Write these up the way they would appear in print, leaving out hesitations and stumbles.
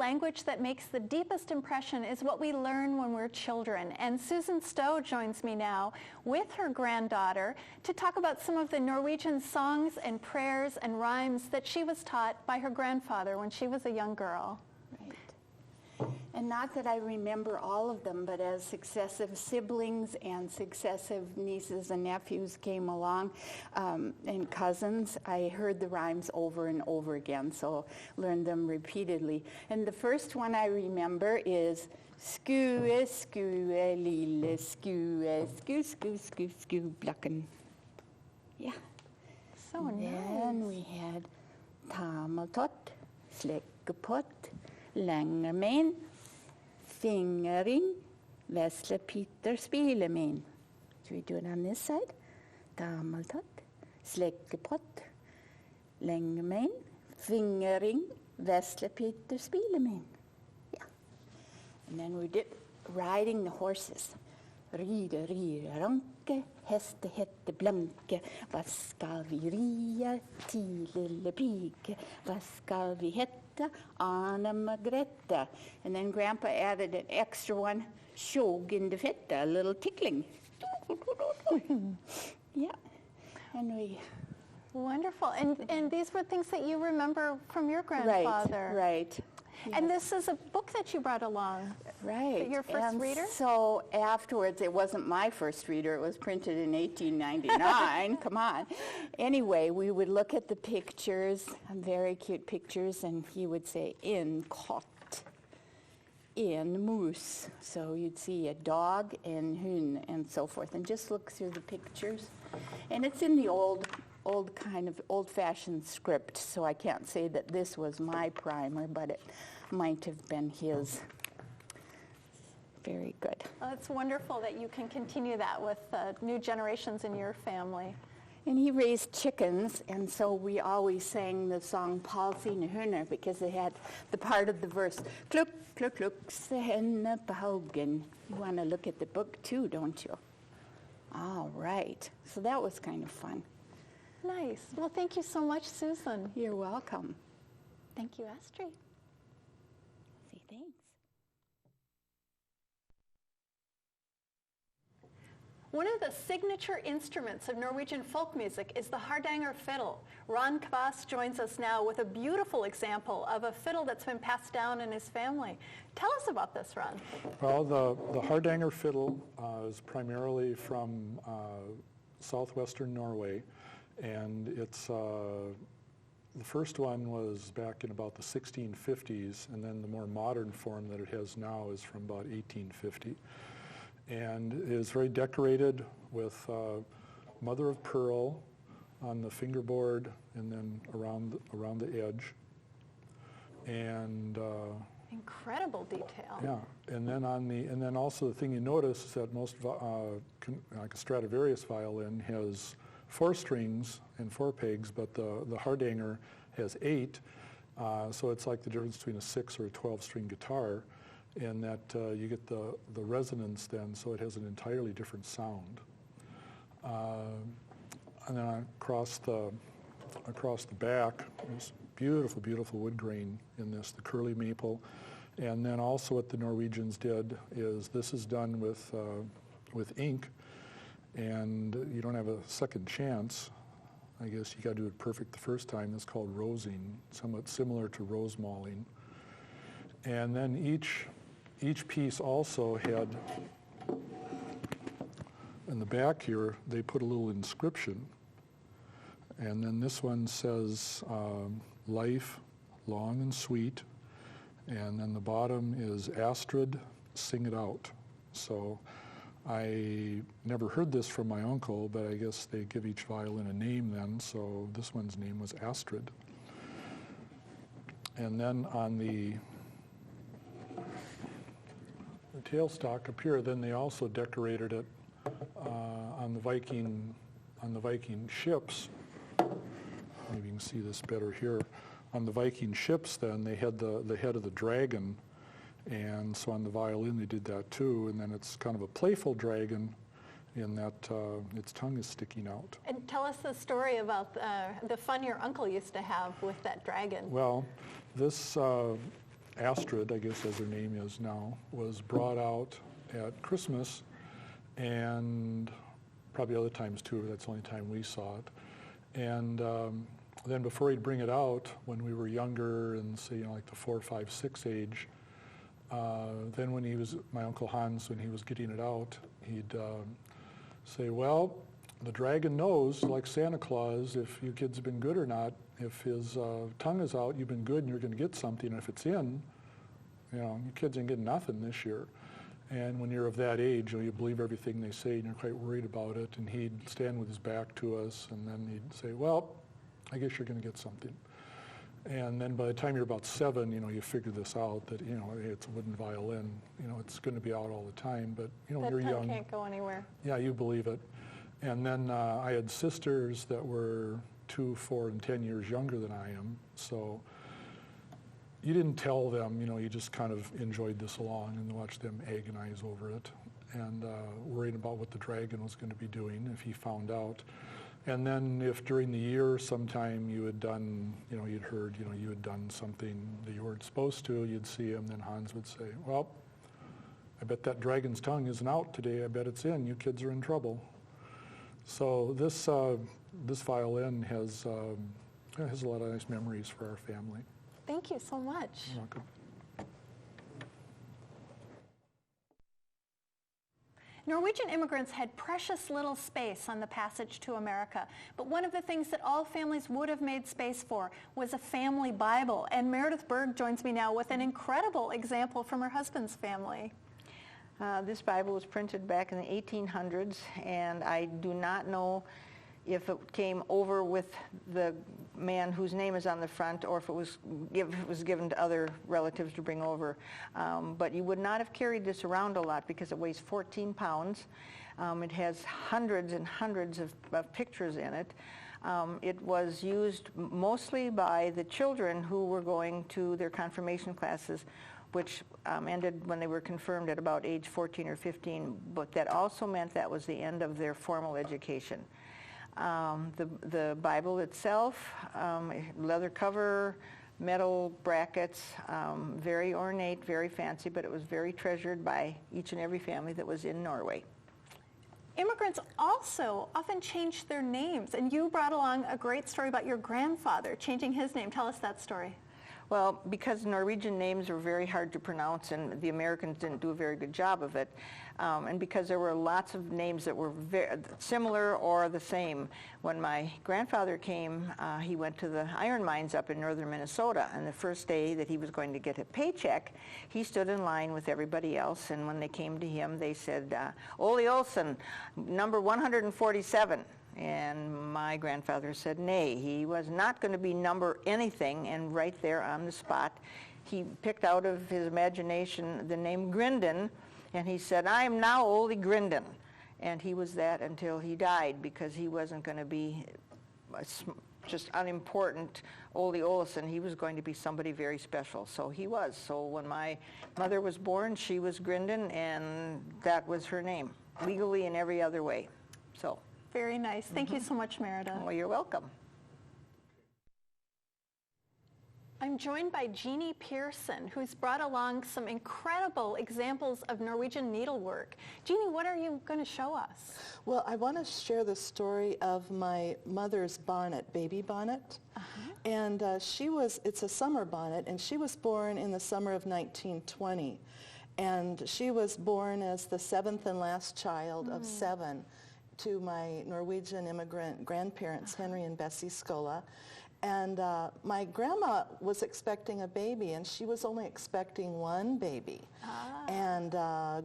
language that makes the deepest impression is what we learn when we're children. And Susan Stowe joins me now with her granddaughter to talk about some of the Norwegian songs and prayers and rhymes that she was taught by her grandfather when she was a young girl. And not that I remember all of them, but as successive siblings and successive nieces and nephews came along, and cousins, I heard the rhymes over and over again, so learned them repeatedly. And the first one I remember is skue, skue, lille skue, skue, skue, skue, skue, blakken. Yeah. So nice. Then we had tameltott, slekkepott, Langermin, fingering, Vesle Peter Spilemin. Should we do it on this side? Tameltott, slekkepott, Langermin, fingering, Vesle Peter Spilemin. Yeah. And then we did riding the horses. Ride, ride, ranke, heste, hette, blanke. Hva skal vi rie, ti lille pike? Hva skal vi hette? Anna Margrethe. And then Grandpa added an extra one, sjog in the fitte, a little tickling. Yeah. And we... Wonderful. And these were things that you remember from your grandfather. Right. And this is a book that you brought along. Right. Your first reader? So afterwards, it wasn't my first reader. It was printed in 1899. Come on. Anyway, we would look at the pictures, very cute pictures, and he would say, in katt, in moose. So you'd see a dog and hund and so forth, and just look through the pictures. And it's in the old-fashioned script, so I can't say that this was my primer, but it might have been his. Very good. Well, it's wonderful that you can continue that with new generations in your family. And he raised chickens, and so we always sang the song Paul sine hunder, because it had the part of the verse, klukk, klukk, klukk, se henne på haugen. You want to look at the book too, don't you? All right. So that was kind of fun. Nice. Well, thank you so much, Susan. You're welcome. Thank you, Astrid. Say thanks. One of the signature instruments of Norwegian folk music is the Hardanger fiddle. Ron Kvass joins us now with a beautiful example of a fiddle that's been passed down in his family. Tell us about this, Ron. Well, the Hardanger fiddle is primarily from southwestern Norway, and it's the first one was back in about the 1650s, and then the more modern form that it has now is from about 1850. And it is very decorated with mother of pearl on the fingerboard and then around the edge. And incredible detail. Yeah, and then also the thing you notice is that most like a Stradivarius violin has 4 strings and 4 pegs, but the Hardanger has 8. So it's like the difference between a 6 or a 12-string guitar, in that you get the resonance then, so it has an entirely different sound. And then across the back, there's beautiful, beautiful wood grain in this, the curly maple. And then also what the Norwegians did is this is done with ink, and you don't have a second chance. I guess you got to do it perfect the first time. That's called rosing, somewhat similar to rose mauling. And then each piece also had, in the back here, they put a little inscription. And then this one says, life long and sweet. And then the bottom is Astrid, sing it out. So I never heard this from my uncle, but I guess they give each violin a name then, so this one's name was Astrid. And then on the tailstock up here, then they also decorated it on the Viking ships. Maybe you can see this better here. On the Viking ships, then they had the head of the dragon, and so on the violin they did that too. And then it's kind of a playful dragon in that its tongue is sticking out. And tell us the story about the fun your uncle used to have with that dragon. Well, this Astrid, I guess as her name is now, was brought out at Christmas, and probably other times too, that's the only time we saw it. And then before he'd bring it out, when we were younger and say, like the 4, 5, 6 age, then when he was, my Uncle Hans, when he was getting it out, he'd say, well, the dragon knows, like Santa Claus, if you kids have been good or not. If his tongue is out, you've been good and you're going to get something. And if it's in, you kids ain't getting nothing this year. And when you're of that age, you believe everything they say and you're quite worried about it. And he'd stand with his back to us and then he'd say, well, I guess you're going to get something. And then by the time you're about 7, you figure this out, that, it's a wooden violin. It's going to be out all the time, but, that you're tongue young. Can't go anywhere. Yeah, you believe it. And then I had sisters that were 2, 4, and 10 years younger than I am. So you didn't tell them, you just kind of enjoyed this along and watched them agonize over it and worried about what the dragon was going to be doing if he found out. And then if during the year sometime you had done, you'd heard, you had done something that you weren't supposed to, you'd see him, then Hans would say, well, I bet that dragon's tongue isn't out today. I bet it's in. You kids are in trouble. So this violin has a lot of nice memories for our family. Thank you so much. You're welcome. Norwegian immigrants had precious little space on the passage to America, but one of the things that all families would have made space for was a family Bible. And Meredith Berg joins me now with an incredible example from her husband's family. This Bible was printed back in the 1800s, and I do not know if it came over with the man whose name is on the front or if it was given to other relatives to bring over. But you would not have carried this around a lot because it weighs 14 pounds. It has hundreds and hundreds of pictures in it. It was used mostly by the children who were going to their confirmation classes, which ended when they were confirmed at about age 14 or 15, but that also meant that was the end of their formal education. The Bible itself, leather cover, metal brackets, very ornate, very fancy, but it was very treasured by each and every family that was in Norway. Immigrants also often changed their names, and you brought along a great story about your grandfather changing his name. Tell us that story. Well, because Norwegian names are very hard to pronounce and the Americans didn't do a very good job of it, and because there were lots of names that were very similar or the same. When my grandfather came, he went to the iron mines up in northern Minnesota, and the first day that he was going to get a paycheck, he stood in line with everybody else, and when they came to him, they said, Ole Olsen, number 147. And my grandfather said, nay, he was not going to be number anything, and right there on the spot, he picked out of his imagination the name Grinden, and he said, I am now Ole Grinden. And he was that until he died, because he wasn't going to be just unimportant Ole Olsen. He was going to be somebody very special, so he was. So when my mother was born, she was Grinden, and that was her name, legally and every other way. So. Very nice. Thank you so much, Meredith. Well, you're welcome. I'm joined by Jeannie Pearson, who's brought along some incredible examples of Norwegian needlework. Jeannie, what are you going to show us? Well, I want to share the story of my mother's bonnet, baby bonnet. And it's a summer bonnet, and she was born in the summer of 1920. And she was born as the 7th and last child of 7 to my Norwegian immigrant grandparents, Henry and Bessie Skola. And my grandma was expecting a baby, and she was only expecting one baby. And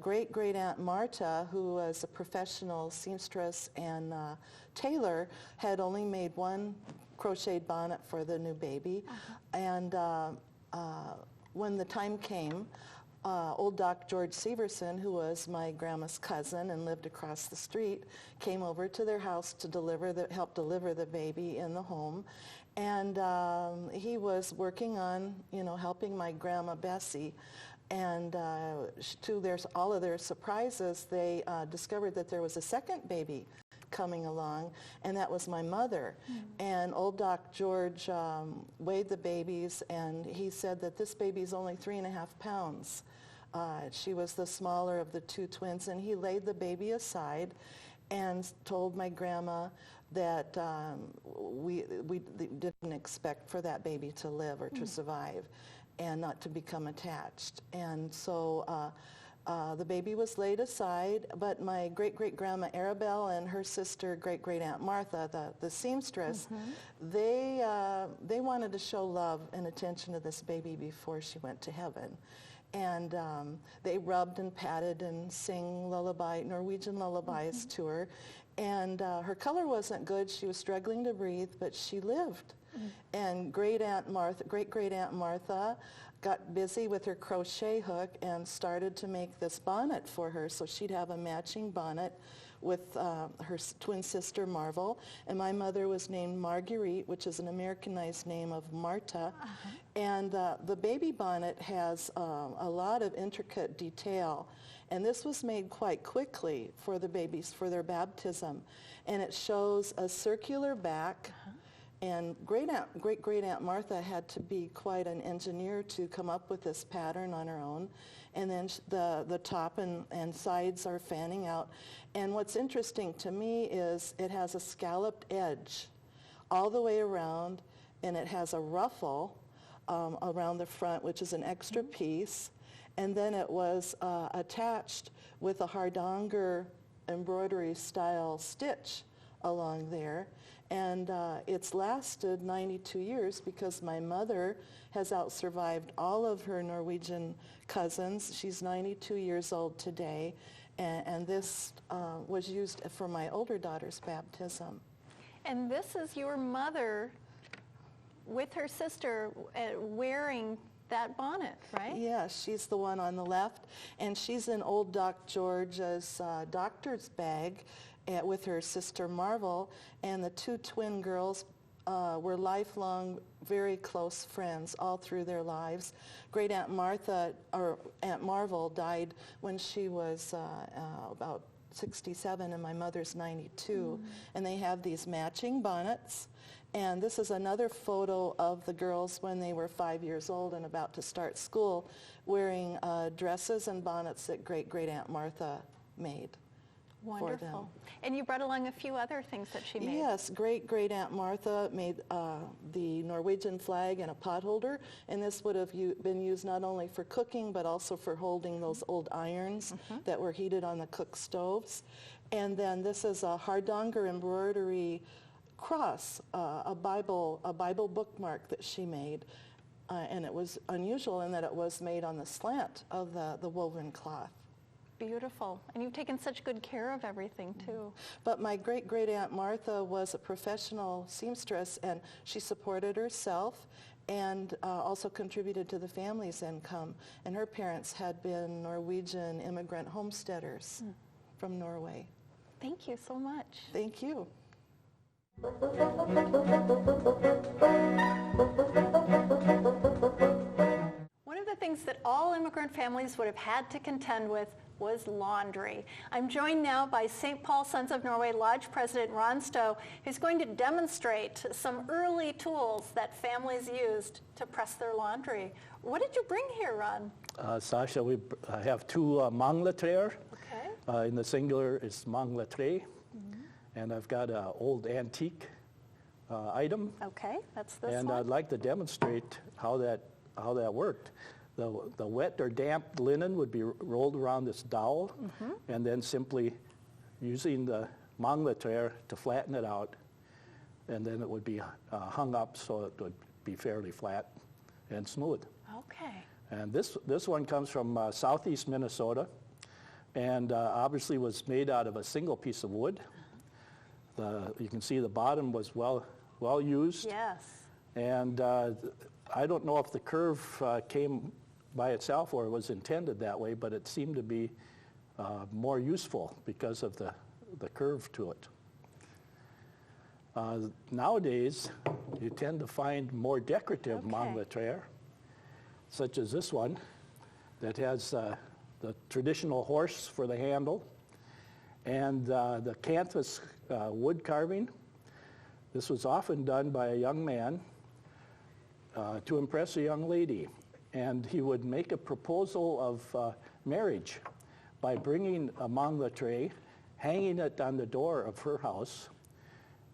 great-great-aunt Marta, who was a professional seamstress and tailor, had only made one crocheted bonnet for the new baby. And when the time came, old Doc George Severson, who was my grandma's cousin and lived across the street, came over to their house to help deliver the baby in the home. And he was working on, helping my grandma Bessie. And to all of their surprises, they discovered that there was a second baby coming along, and that was my mother. And old Doc George weighed the babies, and he said that this baby's only 3.5 pounds. She was the smaller of the two twins, and he laid the baby aside and told my grandma that we didn't expect for that baby to live or to survive and not to become attached. And so the baby was laid aside, but my great-great-grandma Arabelle and her sister, great-great-aunt Martha, the seamstress, they wanted to show love and attention to this baby before she went to heaven. And they rubbed and patted and sang Norwegian lullabies to her. And her color wasn't good. She was struggling to breathe, but she lived. And great-great-aunt Martha got busy with her crochet hook and started to make this bonnet for her, so she'd have a matching bonnet with her twin sister Marvel. And my mother was named Marguerite, which is an Americanized name of Marta. And the baby bonnet has a lot of intricate detail. And this was made quite quickly for the babies for their baptism. And it shows a circular back. And great-great-aunt Martha had to be quite an engineer to come up with this pattern on her own. And then the top and sides are fanning out. And what's interesting to me is it has a scalloped edge all the way around, and it has a ruffle around the front, which is an extra piece. And then it was attached with a hardanger embroidery style stitch along there. And it's lasted 92 years because my mother has outsurvived all of her Norwegian cousins. She's 92 years old today. And this was used for my older daughter's baptism. And this is your mother with her sister wearing that bonnet, right? Yes, she's the one on the left. And she's in old Doc George's doctor's bag with her sister Marvel, and the two twin girls were lifelong, very close friends all through their lives. Great Aunt Martha, or Aunt Marvel, died when she was about 67, and my mother's 92. And they have these matching bonnets. And this is another photo of the girls when they were 5 years old and about to start school, wearing dresses and bonnets that Great-Great-Aunt Martha made. Wonderful. And you brought along a few other things that she made. Yes, Great-Great-Aunt Martha made the Norwegian flag and a pot holder, and this would have been used not only for cooking but also for holding those old irons that were heated on the cook stoves. And then this is a hardanger embroidery cross, a Bible bookmark that she made, and it was unusual in that it was made on the slant of the woven cloth. Beautiful. And you've taken such good care of everything, too. But my great-great-aunt Martha was a professional seamstress, and she supported herself and also contributed to the family's income. And her parents had been Norwegian immigrant homesteaders from Norway. Thank you so much. Thank you. One of the things that all immigrant families would have had to contend with was laundry. I'm joined now by St. Paul Sons of Norway Lodge President Ron Stowe, who's going to demonstrate some early tools that families used to press their laundry. What did you bring here, Ron? Sasha, we have two mangletræer. Okay. In the singular is mangletræ. And I've got an old antique item. Okay, that's this and one. I'd like to demonstrate how that worked. The wet or damp linen would be rolled around this dowel, and then simply using the mangletræer to flatten it out, and then it would be hung up so it would be fairly flat and smooth. Okay. And this one comes from southeast Minnesota, and obviously was made out of a single piece of wood. You can see the bottom was well used. Yes. And I don't know if the curve came by itself or was intended that way, but it seemed to be more useful because of the curve to it. Nowadays, you tend to find more decorative mangletræer, such as this one, that has the traditional horse for the handle, And the canvas wood carving, this was often done by a young man to impress a young lady. And he would make a proposal of marriage by bringing a mangla tray, hanging it on the door of her house,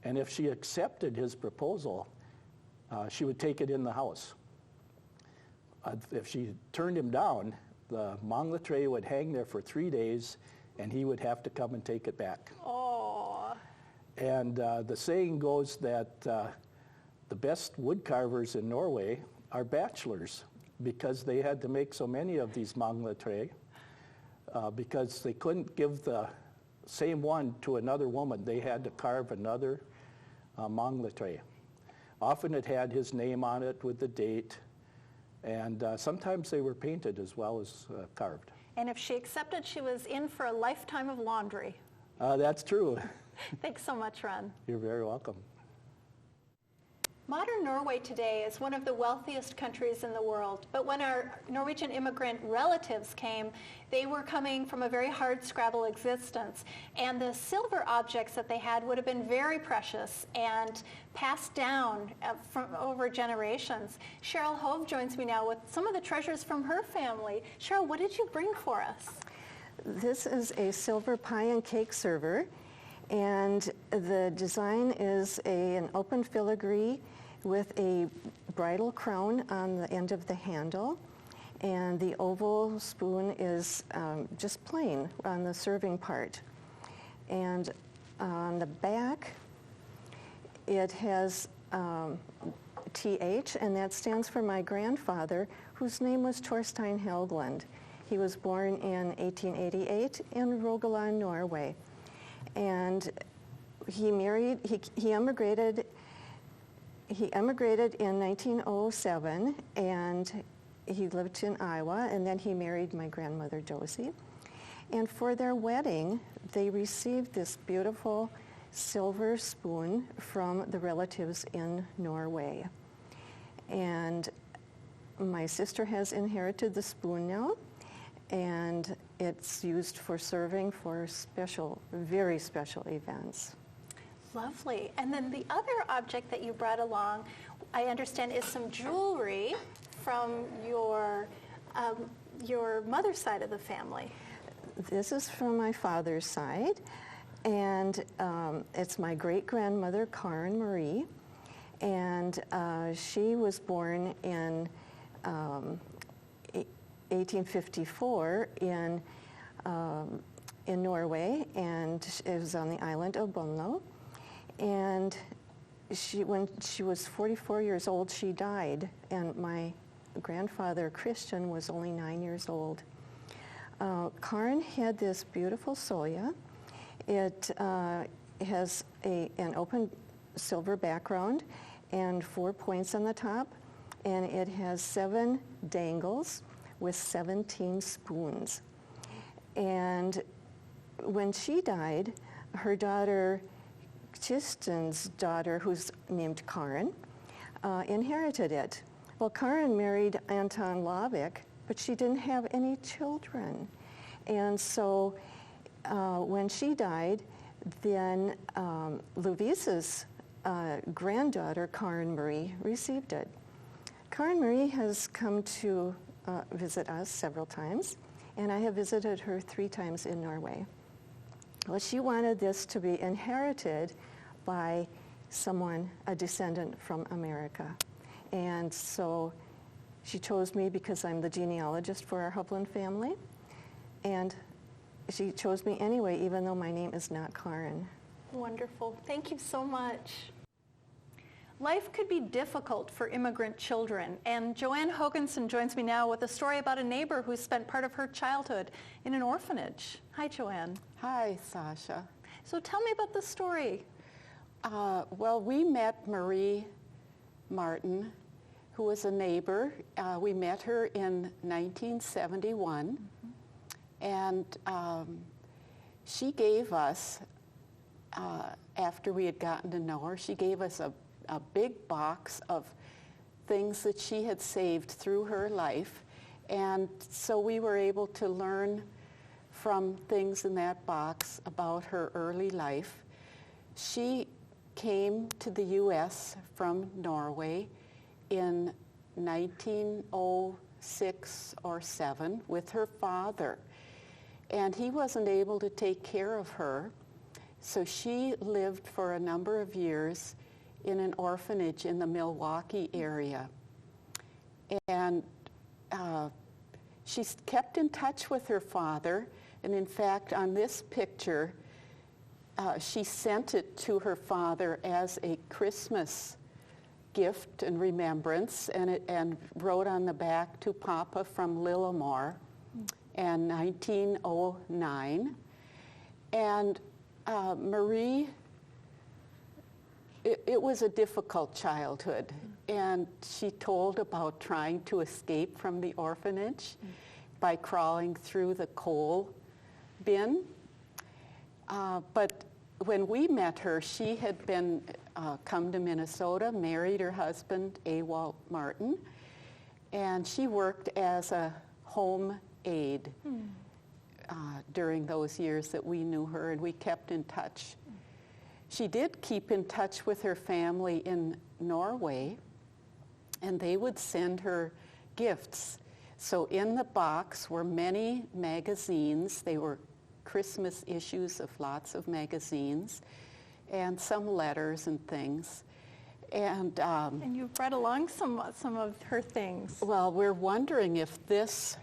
and if she accepted his proposal, she would take it in the house. If she turned him down, the mangla tray would hang there for 3 days, and he would have to come and take it back. Oh. And the saying goes that the best wood carvers in Norway are bachelors, because they had to make so many of these mangla tray, because they couldn't give the same one to another woman. They had to carve another mangla tray. Often it had his name on it with the date, and sometimes they were painted as well as carved. And if she accepted, she was in for a lifetime of laundry. That's true. Thanks so much, Ron. You're very welcome. Modern Norway today is one of the wealthiest countries in the world, but when our Norwegian immigrant relatives came, they were coming from a very hard-scrabble existence, and the silver objects that they had would have been very precious and passed down from over generations. Cheryl Hove joins me now with some of the treasures from her family. Cheryl, what did you bring for us? This is a silver pie and cake server, and the design is an open filigree with a bridal crown on the end of the handle, and the oval spoon is just plain on the serving part. And on the back, it has TH, and that stands for my grandfather, whose name was Torstein Helgeland. He was born in 1888 in Rogaland, Norway. And he emigrated in 1907, and he lived in Iowa, and then he married my grandmother Josie. And for their wedding, they received this beautiful silver spoon from the relatives in Norway. And my sister has inherited the spoon now, and it's used for serving for special, very special events. Lovely. And then the other object that you brought along, I understand, is some jewelry from your mother's side of the family. This is from my father's side, and it's my great-grandmother, Karen Marie, and she was born in 1854 in Norway, and it was on the island of Bonlo. And when she was 44 years old, she died, and my grandfather, Christian, was only 9 years old. Karen had this beautiful soya. It has an open silver background and 4 points on the top, and it has 7 dangles with 17 spoons. And when she died, her daughter, Kristen's daughter, who's named Karen, inherited it. Well, Karen married Anton Lavik, but she didn't have any children. And so when she died, then Lovisa's granddaughter, Karen Marie, received it. Karen Marie has come to visit us several times, and I have visited her 3 times in Norway. Well, she wanted this to be inherited by someone, a descendant from America. And so she chose me because I'm the genealogist for our Hovland family. And she chose me anyway, even though my name is not Karen. Wonderful. Thank you so much. Life could be difficult for immigrant children, and Joanne Hoganson joins me now with a story about a neighbor who spent part of her childhood in an orphanage. Hi, Joanne. Hi, Sasha. So tell me about the story. Well, we met Marie Martin, who was a neighbor. We met her in 1971, and she gave us, after we had gotten to know her, she gave us a big box of things that she had saved through her life, and so we were able to learn from things in that box about her early life. She came to the U.S. from Norway in 1906 or 7 with her father. And he wasn't able to take care of her, so she lived for a number of years in an orphanage in the Milwaukee area. And she kept in touch with her father, and in fact, on this picture, she sent it to her father as a Christmas gift and remembrance, and wrote on the back, "To Papa from Lillimore," in 1909. And Marie, it was a difficult childhood, and she told about trying to escape from the orphanage by crawling through the coal bin. But when we met her, she had been come to Minnesota, married her husband, Ewald Martin, and she worked as a home aide during those years that we knew her, and we kept in touch. She did keep in touch with her family in Norway, and they would send her gifts. So in the box were many magazines. They were Christmas issues of lots of magazines, and some letters and things. And you've brought along some of her things. Well, we're wondering if this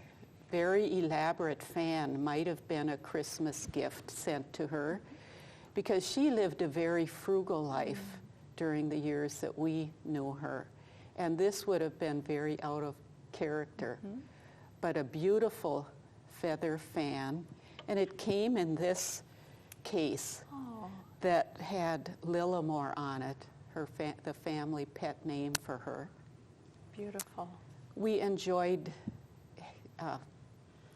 very elaborate fan might have been a Christmas gift sent to her, because she lived a very frugal life during the years that we knew her. And this would have been very out of character. But a beautiful feather fan, and it came in this case that had Lillimore on it, the family pet name for her. Beautiful. We enjoyed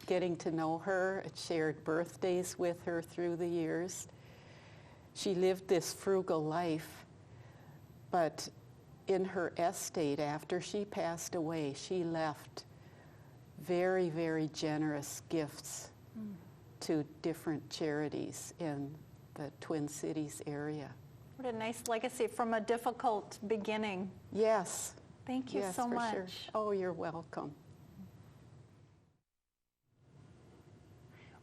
getting to know her, shared birthdays with her through the years. She lived this frugal life, but in her estate, after she passed away, she left very, very generous gifts to different charities in the Twin Cities area. What a nice legacy from a difficult beginning. Yes. Thank you yes, so much. Sure. Oh, you're welcome.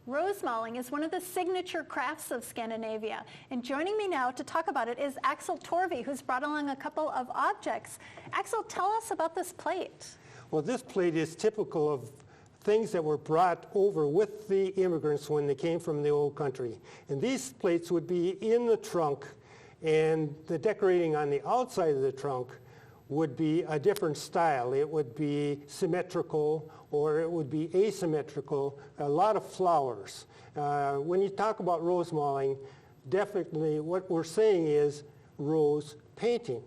Rose mauling is one of the signature crafts of Scandinavia. And joining me now to talk about it is Axel Torvey, who's brought along a couple of objects. Axel, tell us about this plate. Well, this plate is typical of things that were brought over with the immigrants when they came from the old country. And these plates would be in the trunk, and the decorating on the outside of the trunk would be a different style. It would be symmetrical, or it would be asymmetrical, a lot of flowers. When you talk about rose mauling, definitely what we're saying is rose painting.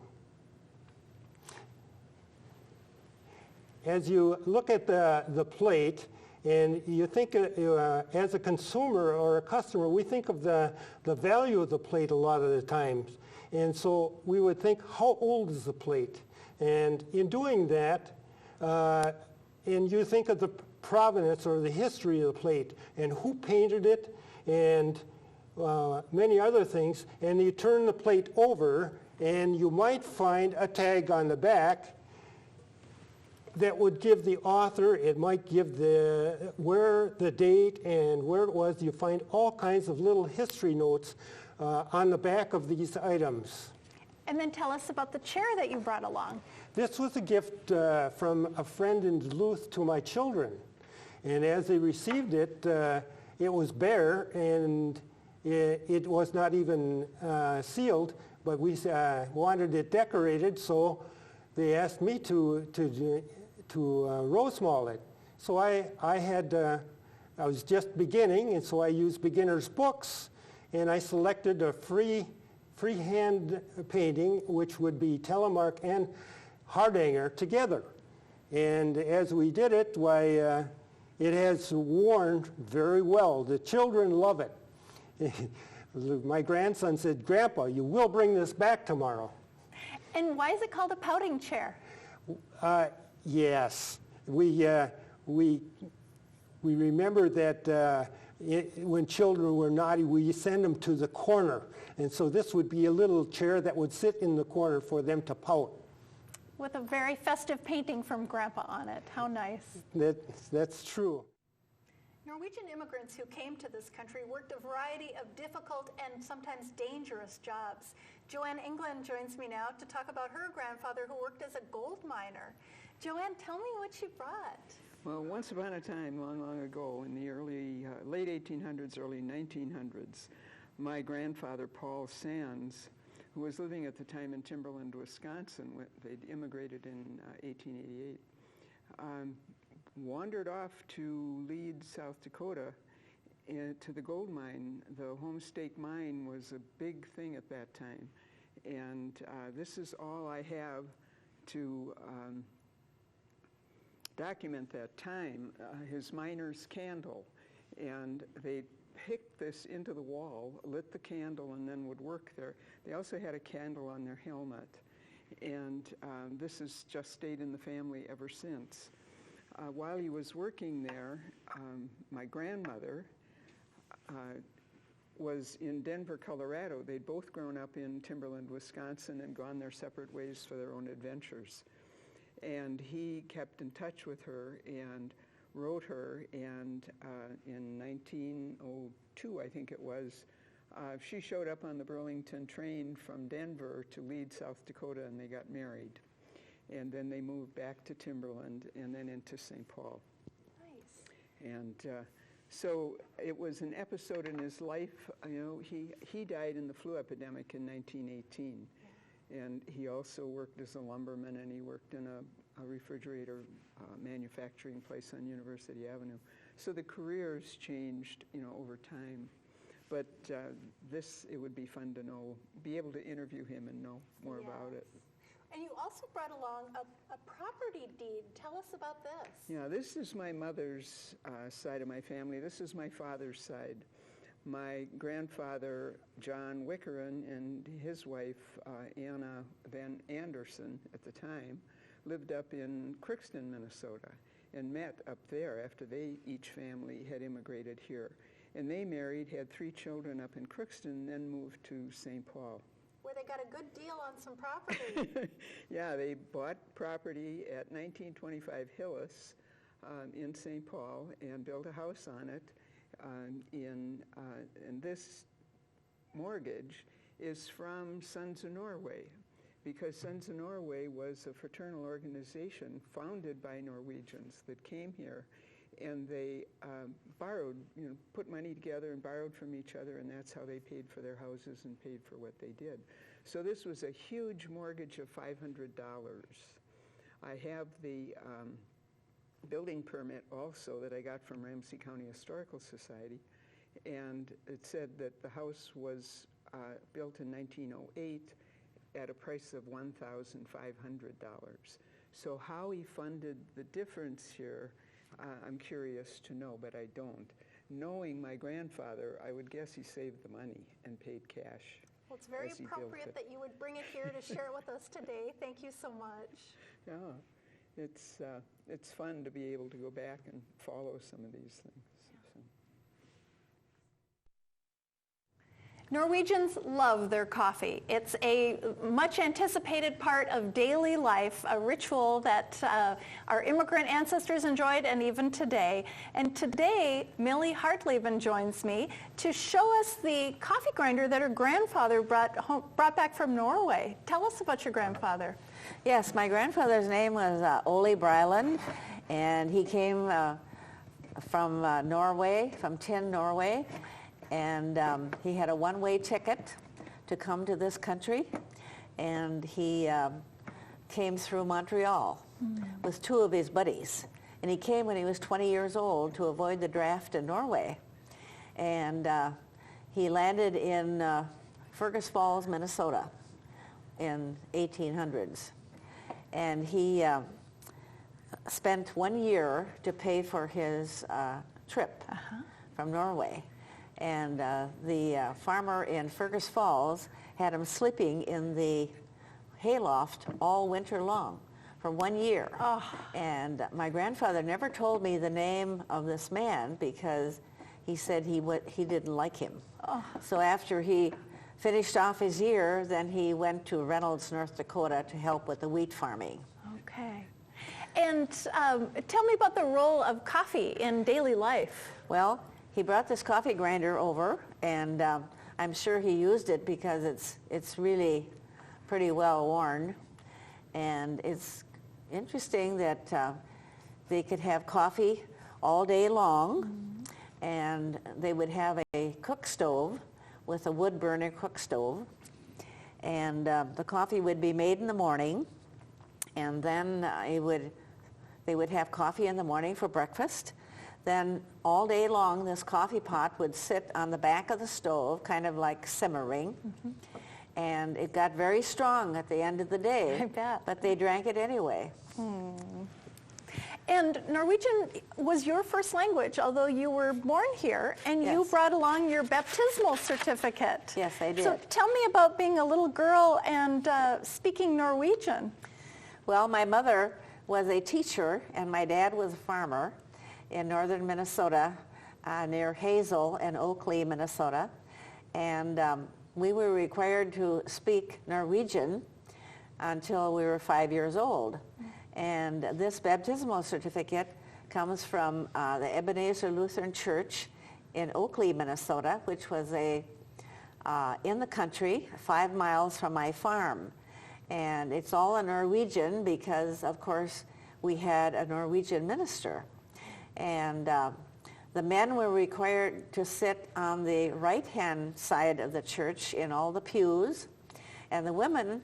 As you look at the plate, and you think as a consumer or a customer, we think of the value of the plate a lot of the times. And so we would think, how old is the plate? And in doing that, and you think of the provenance or the history of the plate and who painted it and many other things, and you turn the plate over and you might find a tag on the back that would give the author, it might give where the date and where it was. You find all kinds of little history notes on the back of these items. And then tell us about the chair that you brought along. This was a gift from a friend in Duluth to my children. And as they received it, it was bare, and it was not even sealed, but we wanted it decorated, so they asked me to rose maul it. So I was just beginning, and so I used beginner's books, and I selected a freehand painting, which would be telemark and Hardanger together. And as we did it, why, it has worn very well. The children love it. My grandson said, "Grandpa, you will bring this back tomorrow." And why is it called a pouting chair? Yes, we remember that when children were naughty, we send them to the corner. And so this would be a little chair that would sit in the corner for them to pout. With a very festive painting from Grandpa on it. How nice. That's true. Norwegian immigrants who came to this country worked a variety of difficult and sometimes dangerous jobs. Joanne England joins me now to talk about her grandfather who worked as a gold miner. Joanne, tell me what you brought. Well, once upon a time, long, long ago, in the late 1800s, early 1900s, my grandfather, Paul Sands, who was living at the time in Timberland, Wisconsin, they'd immigrated in 1888, wandered off to Leeds, South Dakota, to the gold mine. The Homestake mine was a big thing at that time. And this is all I have to document that time, his miner's candle. And they picked this into the wall, lit the candle, and then would work there. They also had a candle on their helmet. And this has just stayed in the family ever since. While he was working there, my grandmother was in Denver, Colorado. They'd both grown up in Timberland, Wisconsin, and gone their separate ways for their own adventures. And he kept in touch with her and wrote her, and in 1902, I think it was, she showed up on the Burlington train from Denver to Leeds, South Dakota, and they got married. And then they moved back to Timberland and then into St. Paul. Nice. And so it was an episode in his life. You know, he died in the flu epidemic in 1918. And he also worked as a lumberman, and he worked in a refrigerator manufacturing place on University Avenue. So the careers changed, you know, over time. But it would be fun to be able to interview him and know more about it. And you also brought along a property deed. Tell us about this. Yeah, this is my mother's side of my family. This is my father's side. My grandfather, John Wickeran, and his wife, Anna Van Anderson at the time, lived up in Crookston, Minnesota, and met up there after each family had immigrated here. And they married, had 3 children up in Crookston, then moved to St. Paul. Where they got a good deal on some property. Yeah, they bought property at 1925 Hillis in St. Paul and built a house on it. And this mortgage is from Sons of Norway, because Sons of Norway was a fraternal organization founded by Norwegians that came here, and they borrowed, put money together and borrowed from each other, and that's how they paid for their houses and paid for what they did. So this was a huge mortgage of $500. I have the building permit also that I got from Ramsey County Historical Society, and it said that the house was built in 1908 at a price of $1,500. So how he funded the difference here, I'm curious to know, but I don't. Knowing my grandfather, I would guess he saved the money and paid cash. Well, it's very appropriate that you would bring it here to share it with us today. Thank you so much. Yeah, it's fun to be able to go back and follow some of these things. So. Norwegians love their coffee. It's a much anticipated part of daily life, a ritual that our immigrant ancestors enjoyed and even today. And today, Millie Hartleben joins me to show us the coffee grinder that her grandfather brought back from Norway. Tell us about your grandfather. Yes, my grandfather's name was Ole Breiland, and he came from Norway, from Tinn, Norway. And he had a one-way ticket to come to this country, and he came through Montreal with 2 of his buddies. And he came when he was 20 years old to avoid the draft in Norway. And he landed in Fergus Falls, Minnesota in 1800s. And he spent 1 year to pay for his trip from Norway. And the farmer in Fergus Falls had him sleeping in the hayloft all winter long for 1 year. And my grandfather never told me the name of this man because he said he didn't like him. Oh. So after he finished off his year, then he went to Reynolds, North Dakota to help with the wheat farming. Okay. And tell me about the role of coffee in daily life. Well, he brought this coffee grinder over, and I'm sure he used it because it's really pretty well worn. And it's interesting that they could have coffee all day long, and they would have a cook stove with a wood burner cook stove, and the coffee would be made in the morning, and then they would have coffee in the morning for breakfast. Then all day long this coffee pot would sit on the back of the stove, kind of like simmering, and it got very strong at the end of the day. I bet. But they drank it anyway. And Norwegian was your first language, although you were born here, and you Yes. brought along your baptismal certificate. Yes, I did. So tell me about being a little girl and speaking Norwegian. Well, my mother was a teacher, and my dad was a farmer in northern Minnesota, near Hazel and Oakley, Minnesota. And we were required to speak Norwegian until we were 5 years old. And this baptismal certificate comes from the Ebenezer Lutheran Church in Oakley, Minnesota, which was in the country, 5 miles from my farm. And it's all in Norwegian because, of course, we had a Norwegian minister. And the men were required to sit on the right-hand side of the church in all the pews, and the women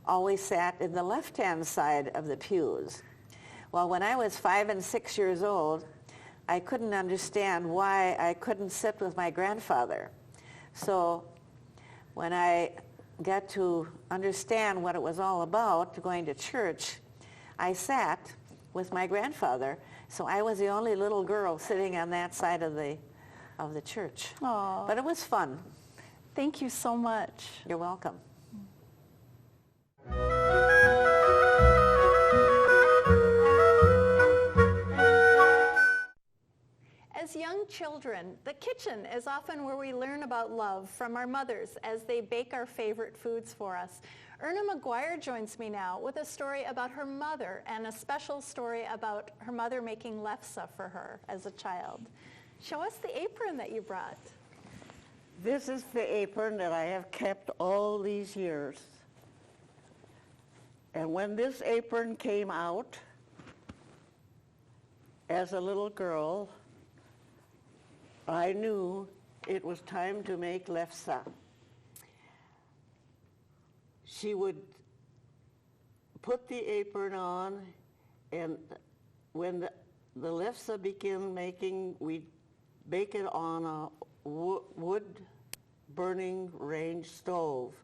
always sat in the left-hand side of the pews. Well, when I was 5 and 6 years old, I couldn't understand why I couldn't sit with my grandfather. So when I got to understand what it was all about, going to church, I sat with my grandfather. So I was the only little girl sitting on that side of the church. Aww. But it was fun. Thank you so much. You're welcome. As young children, the kitchen is often where we learn about love from our mothers as they bake our favorite foods for us. Erna McGuire joins me now with a story about her mother and a special story about her mother making lefse for her as a child. Show us the apron that you brought. This is the apron that I have kept all these years. And when this apron came out as a little girl, I knew it was time to make lefse. She would put the apron on, and when the lefse began making, we'd bake it on a wood burning range stove.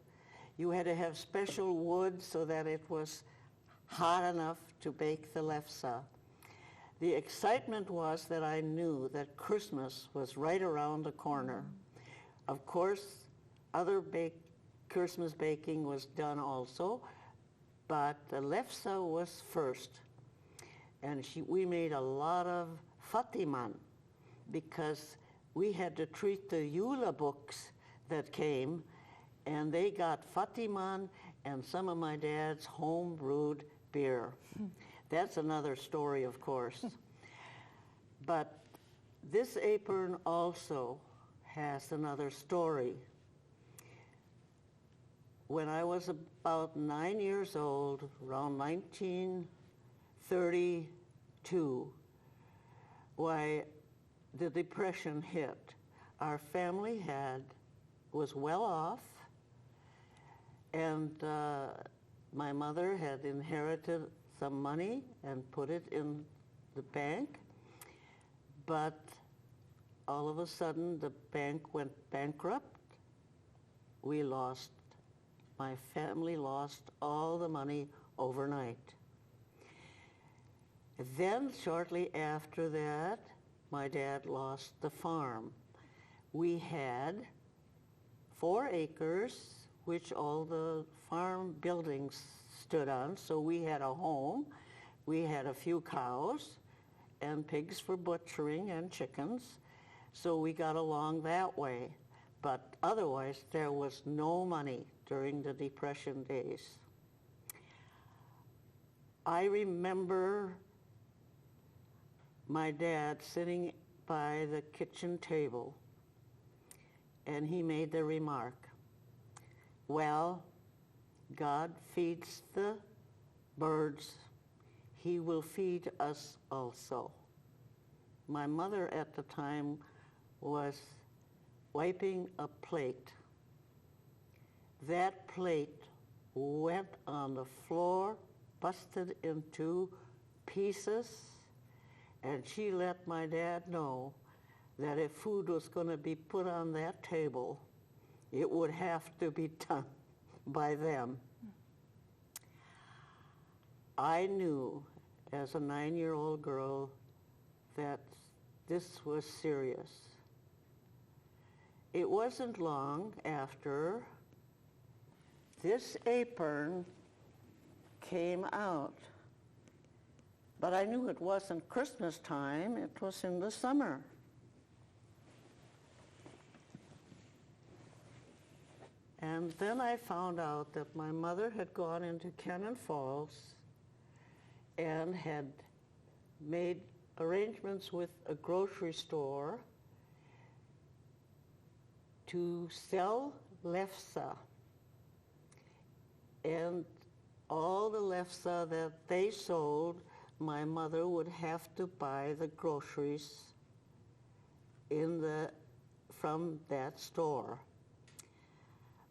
You had to have special wood so that it was hot enough to bake the lefse. The excitement was that I knew that Christmas was right around the corner. Of course, other Christmas baking was done also, but the lefse was first. And we made a lot of fattigmann because we had to treat the Eula books that came, and they got fattigmann and some of my dad's home brewed beer. That's another story, of course. But this apron also has another story. When I was about 9 years old, around 1932, why the Depression hit. Our family was well off, and my mother had inherited some money and put it in the bank, but all of a sudden the bank went bankrupt. My family lost all the money overnight. Then shortly after that, my dad lost the farm. We had 4 acres, which all the farm buildings stood on, so we had a home. We had a few cows and pigs for butchering and chickens, So we got along that way. But otherwise, there was no money during the Depression days. I remember my dad sitting by the kitchen table, and he made the remark, well, God feeds the birds, he will feed us also. My mother at the time was wiping a plate. That plate went on the floor, busted into pieces, and she let my dad know that if food was going to be put on that table, it would have to be done by them. I knew as a 9-year-old girl that this was serious. It wasn't long after this apron came out, but I knew it wasn't Christmas time, it was in the summer. And then I found out that my mother had gone into Cannon Falls and had made arrangements with a grocery store to sell lefse. And all the lefse that they sold, my mother would have to buy the groceries from that store.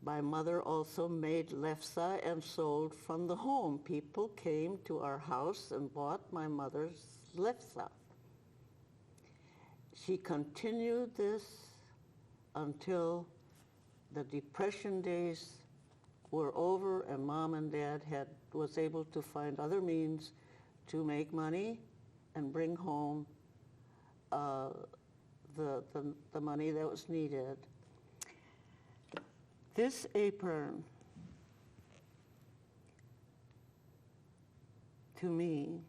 My mother also made lefse and sold from the home. People came to our house and bought my mother's lefse. She continued this until the Depression days were over and Mom and Dad was able to find other means to make money and bring home the money that was needed. This apron, to me,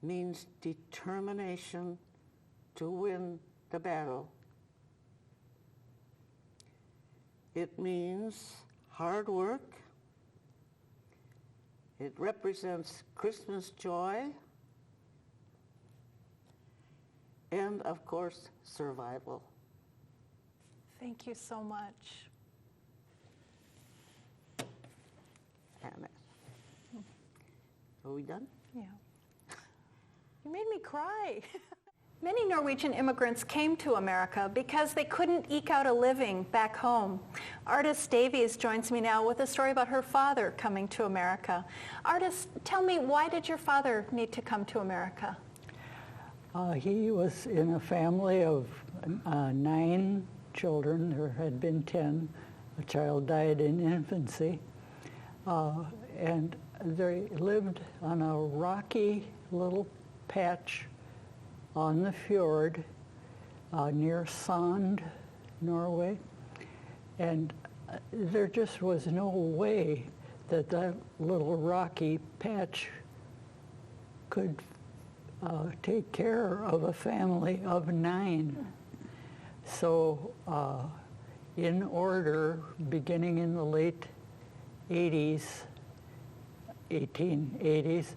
means determination to win the battle. It means hard work. It represents Christmas joy. And, of course, survival. Thank you so much. Are we done? Yeah. You made me cry. Many Norwegian immigrants came to America because they couldn't eke out a living back home. Artist Davies joins me now with a story about her father coming to America. Artist, tell me, why did your father need to come to America? He was in a family of 9 children. There had been 10. A child died in infancy. And they lived on a rocky little patch on the fjord near SoN, Norway. And there just was no way that that little rocky patch could take care of a family of 9. So in order, beginning in the late 80s, 1880s,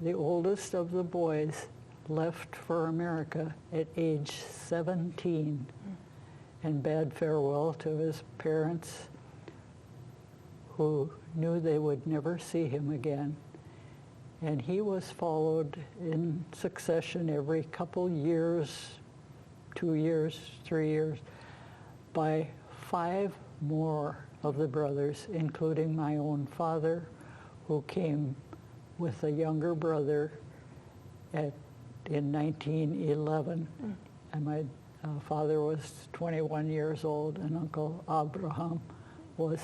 the oldest of the boys left for America at age 17 and bade farewell to his parents, who knew they would never see him again. And he was followed in succession every couple years, 2 years, 3 years, by 5 more of the brothers, including my own father, who came with a younger brother in 1911. And my father was 21 years old, and Uncle Abraham was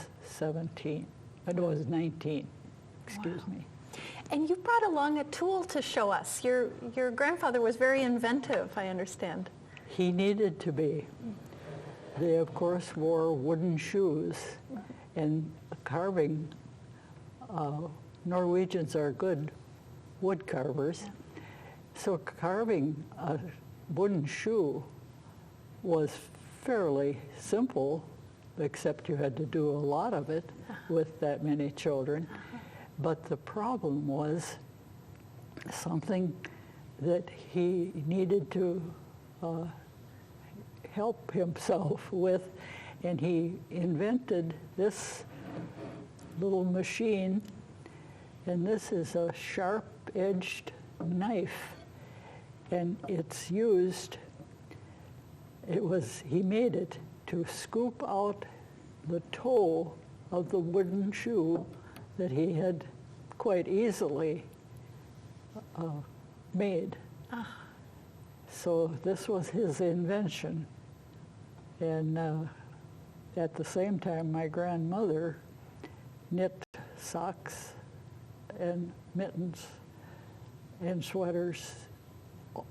19, excuse me. And you brought along a tool to show us. Your grandfather was very inventive, I understand. He needed to be. They, of course, wore wooden shoes, and carving, Norwegians are good wood carvers. So carving wooden shoe was fairly simple, except you had to do a lot of it with that many children. But the problem was something that he needed to help himself with, and he invented this little machine, and this is a sharp-edged knife, and it's used, he made it to scoop out the toe of the wooden shoe that he had quite easily made. So this was his invention. And at the same time, my grandmother knit socks and mittens and sweaters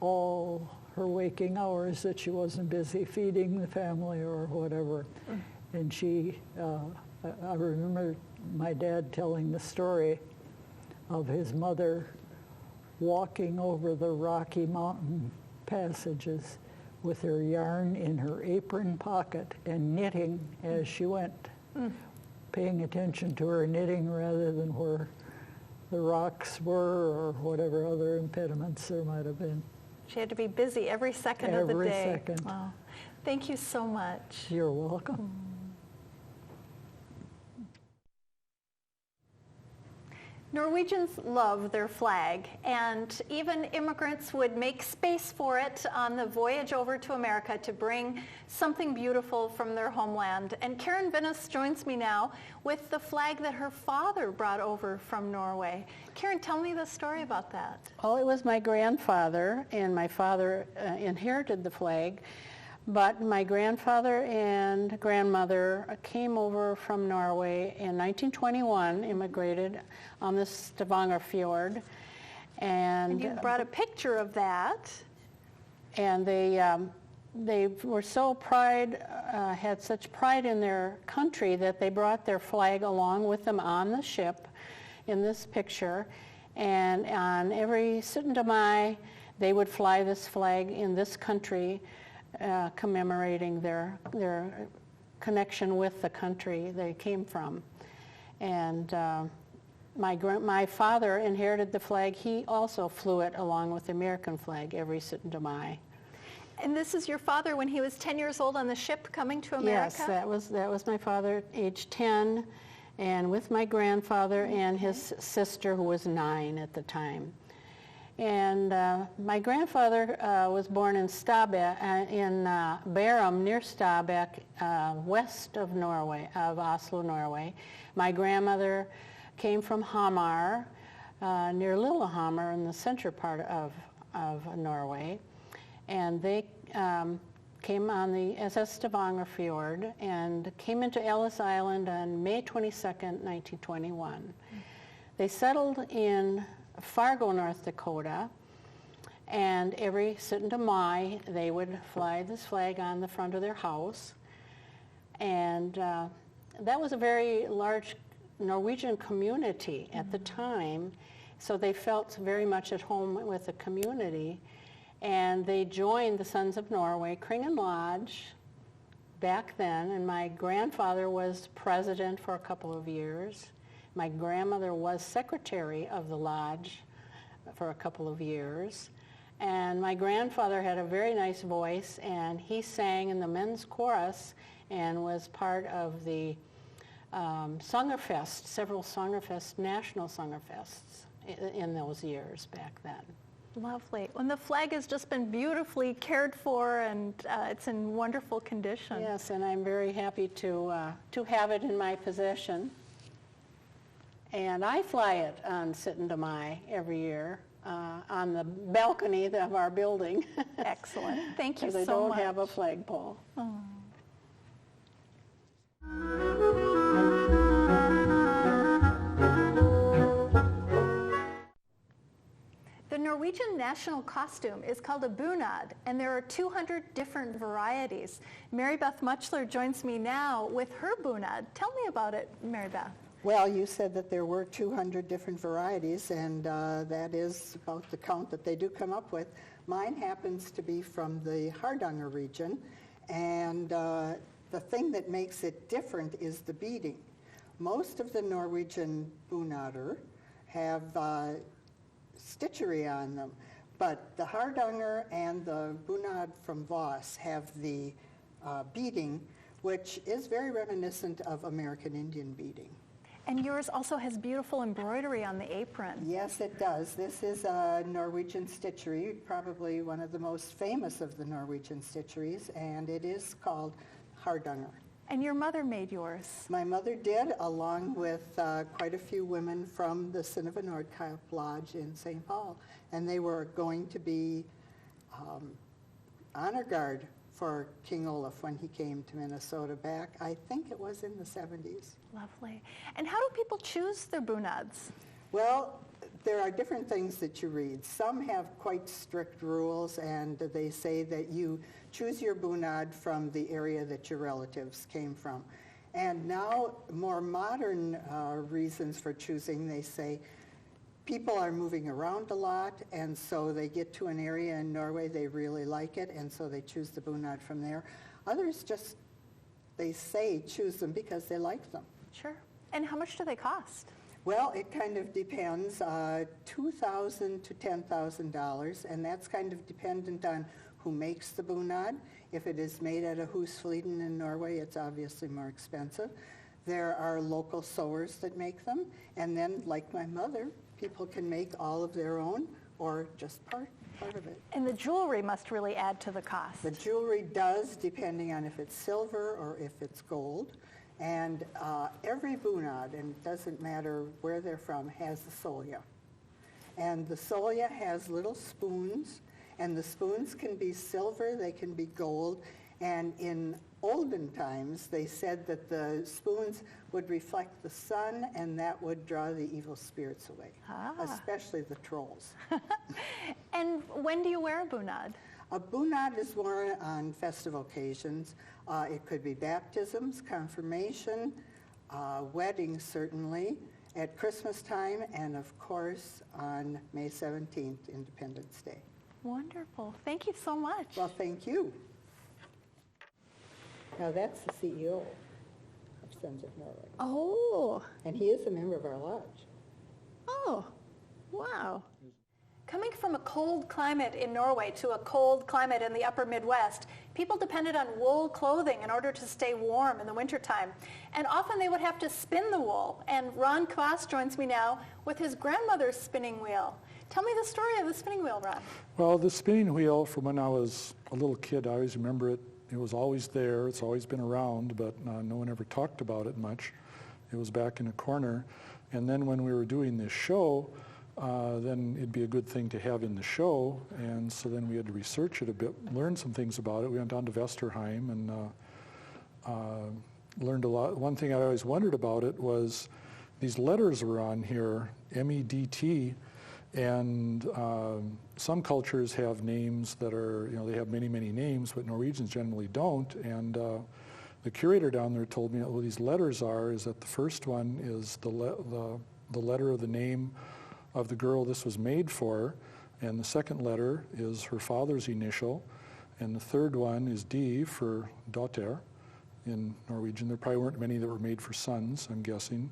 all her waking hours that she wasn't busy feeding the family or whatever. And she, I remember my dad telling the story of his mother walking over the Rocky Mountain passages with her yarn in her apron pocket and knitting as she went, paying attention to her knitting rather than where the rocks were or whatever other impediments there might have been. She had to be busy every second of the day. Every second. Wow. Thank you so much. You're welcome. Norwegians love their flag, and even immigrants would make space for it on the voyage over to America to bring something beautiful from their homeland. And Karen Vinnes joins me now with the flag that her father brought over from Norway. Karen, tell me the story about that. Well, it was my grandfather, and my father inherited the flag. But my grandfather and grandmother came over from Norway in 1921, immigrated on the Stavanger Fjord. And you brought a picture of that. And they were so had such pride in their country that they brought their flag along with them on the ship in this picture. And on every Suttendamai, they would fly this flag in this country, commemorating their connection with the country they came from. And my father inherited the flag. He also flew it along with the American flag every Suttendamai. And this is your father when he was 10 years old on the ship coming to America? Yes, that was my father, age 10, and with my grandfather and his sister, who was 9 at the time. And my grandfather was born in Stabæk, in Bærum, near Stabæk, west of Norway, of Oslo, Norway. My grandmother came from Hamar, near Lillehammer, in the center part of Norway. And they came on the SS Stavanger Fjord and came into Ellis Island on May 22nd, 1921. They settled in Fargo, North Dakota, and every Suttendamai they would fly this flag on the front of their house. And that was a very large Norwegian community at the time, so they felt very much at home with the community. And they joined the Sons of Norway, Kringen Lodge, back then, and my grandfather was president for a couple of years. My grandmother was secretary of the lodge for a couple of years. And my grandfather had a very nice voice, and he sang in the men's chorus and was part of the Songerfest, several Songerfest, national Songerfests in those years back then. Lovely. And the flag has just been beautifully cared for, and it's in wonderful condition. Yes, and I'm very happy to have it in my possession. And I fly it on Suttendamai every year on the balcony of our building. Excellent. Thank you so much. Because I don't have a flagpole. Oh. The Norwegian national costume is called a bunad, and there are 200 different varieties. Mary Beth Muchler joins me now with her bunad. Tell me about it, Mary Beth. Well, you said that there were 200 different varieties, and that is about the count that they do come up with. Mine happens to be from the Hardanger region, and the thing that makes it different is the beading. Most of the Norwegian bunader have stitchery on them, but the Hardanger and the bunad from Voss have the beading, which is very reminiscent of American Indian beading. And yours also has beautiful embroidery on the apron. Yes, it does. This is a Norwegian stitchery, probably one of the most famous of the Norwegian stitcheries, and it is called Hardanger. And your mother made yours. My mother did, along with quite a few women from the Synnøve Nordkapp Lodge in St. Paul. And they were going to be honor guard for King Olaf when he came to Minnesota back, I think it was in the 70s. Lovely. And how do people choose their bunads? Well, there are different things that you read. Some have quite strict rules, and they say that you choose your bunad from the area that your relatives came from. And now, more modern reasons for choosing, they say, people are moving around a lot, and so they get to an area in Norway, they really like it, and so they choose the bunad from there. Others just, they say choose them because they like them. Sure. And how much do they cost? Well, it kind of depends, $2,000 to $10,000, and that's kind of dependent on who makes the bunad. If it is made at a Husfliden in Norway, it's obviously more expensive. There are local sewers that make them, and then, like my mother, people can make all of their own or just part of it. And the jewelry must really add to the cost. The jewelry does, depending on if it's silver or if it's gold. And every bunad, and it doesn't matter where they're from, has the solja. And the solja has little spoons, and the spoons can be silver, they can be gold, and in olden times they said that the spoons would reflect the sun and that would draw the evil spirits away, especially the trolls. And when do you wear a bunad? A bunad is worn on festive occasions. It could be baptisms, confirmation, weddings certainly, at Christmas time, and of course on May 17th, Independence Day. Wonderful. Thank you so much. Well, thank you. Now that's the CEO of Sons of Norway. Oh. And he is a member of our lodge. Oh, wow. Coming from a cold climate in Norway to a cold climate in the upper Midwest, people depended on wool clothing in order to stay warm in the wintertime. And often they would have to spin the wool. And Ron Kvass joins me now with his grandmother's spinning wheel. Tell me the story of the spinning wheel, Ron. Well, the spinning wheel, from when I was a little kid, I always remember it. It was always there. It's always been around, but no one ever talked about it much. It was back in a corner. And then when we were doing this show, then it'd be a good thing to have in the show. And so then we had to research it a bit, learn some things about it. We went down to Vesterheim and learned a lot. One thing I always wondered about it was these letters were on here, MEDT, and some cultures have names that are, they have many, many names, but Norwegians generally don't. And the curator down there told me what these letters are, is that the first one is the letter of the name of the girl this was made for, and the second letter is her father's initial, and the third one is D for dotter in Norwegian. There probably weren't many that were made for sons, I'm guessing.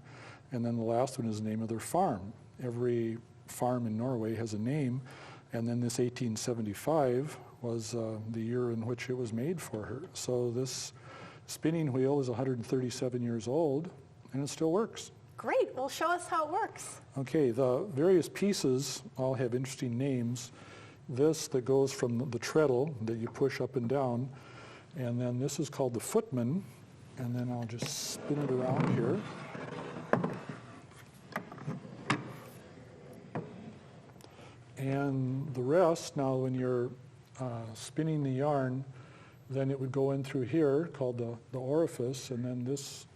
And then the last one is the name of their farm. Every farm in Norway has a name, and then this 1875 was the year in which it was made for her. So this spinning wheel is 137 years old, and it still works. Great. Well, show us how it works. Okay, the various pieces all have interesting names. This that goes from the treadle that you push up and down, and then this is called the footman, and then I'll just spin it around here. And the rest, now when you're spinning the yarn, then it would go in through here called the orifice, and then this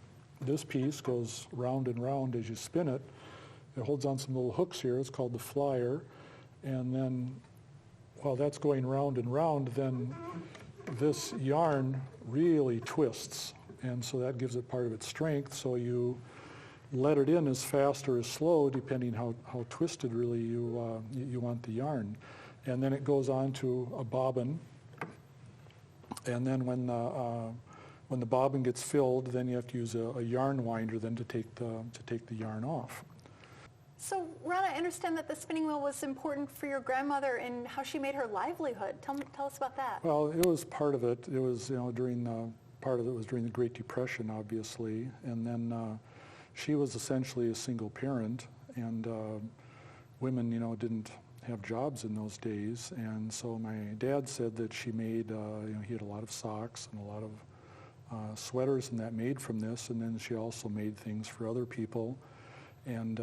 piece goes round and round as you spin it. It holds on some little hooks here. It's called the flyer. And then while that's going round and round, then this yarn really twists. And so that gives it part of its strength. So you let it in as fast or as slow, depending how twisted really you want the yarn. And then it goes on to a bobbin. And then when the bobbin gets filled, then you have to use a yarn winder then to take the yarn off. So, Ron, I understand that the spinning wheel was important for your grandmother in how she made her livelihood. Tell us about that. Well, it was part of it. It was, part of it was during the Great Depression, obviously. And then she was essentially a single parent, and women, didn't have jobs in those days. And so my dad said that she made, he had a lot of socks and a lot of sweaters and that made from this. And then she also made things for other people, and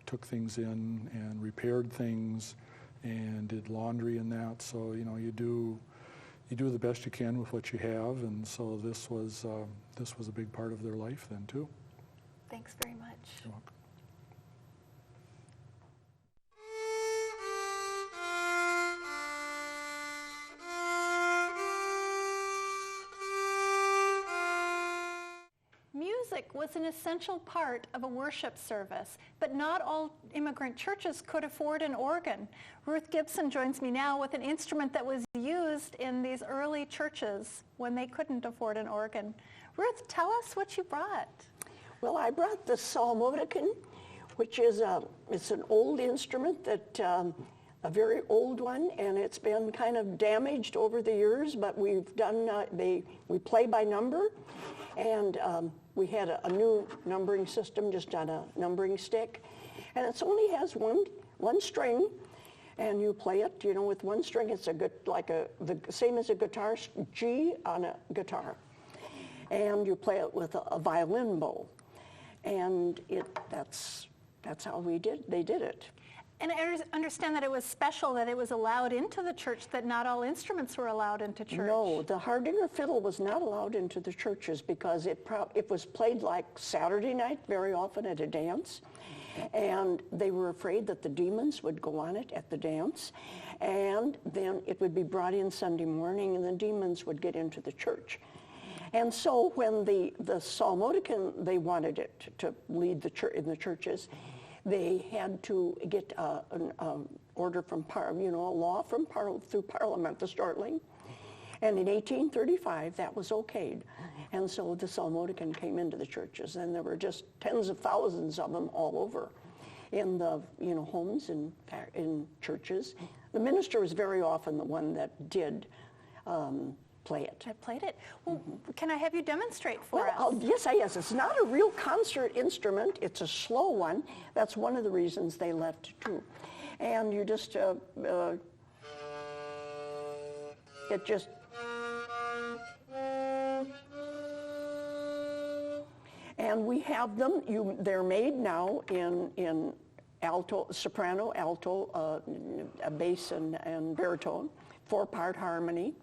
took things in and repaired things and did laundry and that. So, you do the best you can with what you have, and so this was a big part of their life then too. Thanks very much. You're welcome. Music was an essential part of a worship service, but not all immigrant churches could afford an organ. Ruth Gibson joins me now with an instrument that was used in these early churches when they couldn't afford an organ. Ruth, tell us what you brought. Well, I brought the psalmodican, which is it's an old instrument that a very old one, and it's been kind of damaged over the years, but we've done we play by number, and we had a new numbering system just on a numbering stick, and it only has one string, and you play it, with one string. It's the same as a guitar, G on a guitar, and you play it with a violin bow, and that's how they did it. And I understand that it was special that it was allowed into the church, that not all instruments were allowed into church. No, the Hardanger fiddle was not allowed into the churches because it was played like Saturday night very often at a dance, and they were afraid that the demons would go on it at the dance, and then it would be brought in Sunday morning and the demons would get into the church. And so when the psalmodican, they wanted it to lead the church in the churches, they had to get an order from a law from through Parliament, the Stortling, and in 1835 that was okayed, and so the psalmodican came into the churches, and there were just tens of thousands of them all over, in the homes and in churches. The minister was very often the one that did play it. I played it. Well, can I have you demonstrate for us? Yes. It's not a real concert instrument. It's a slow one. That's one of the reasons they left too. And you just, and we have them. They're made now in alto, soprano, alto, bass, and baritone, 4-part harmony.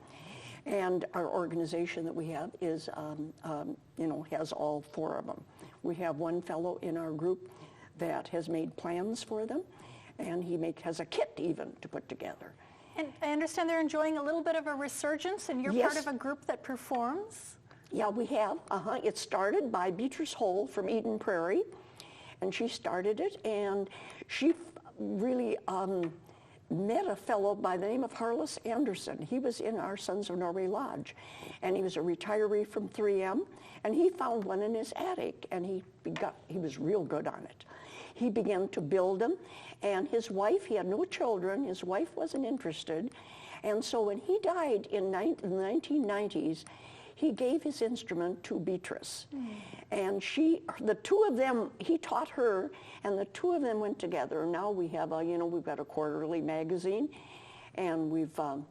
And our organization that we have is, has all 4 of them. We have one fellow in our group that has made plans for them, and he has a kit even to put together. And I understand they're enjoying a little bit of a resurgence, and you're part of a group that performs? Yeah, we have. It started by Beatrice Hole from Eden Prairie, and she started it, and she really met a fellow by the name of Harless Anderson. He was in our Sons of Norway Lodge, and he was a retiree from 3M, and he found one in his attic, and he was real good on it. He began to build them, and his wife, he had no children, his wife wasn't interested, and so when he died in the 1990s, he gave his instrument to Beatrice. And the two of them, he taught her, and the two of them went together. Now we have we've got a quarterly magazine, and the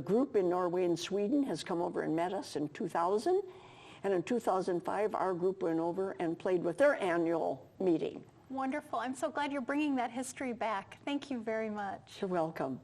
group in Norway and Sweden has come over and met us in 2000, and in 2005 our group went over and played with their annual meeting. Wonderful. I'm so glad you're bringing that history back. Thank you very much. You're welcome.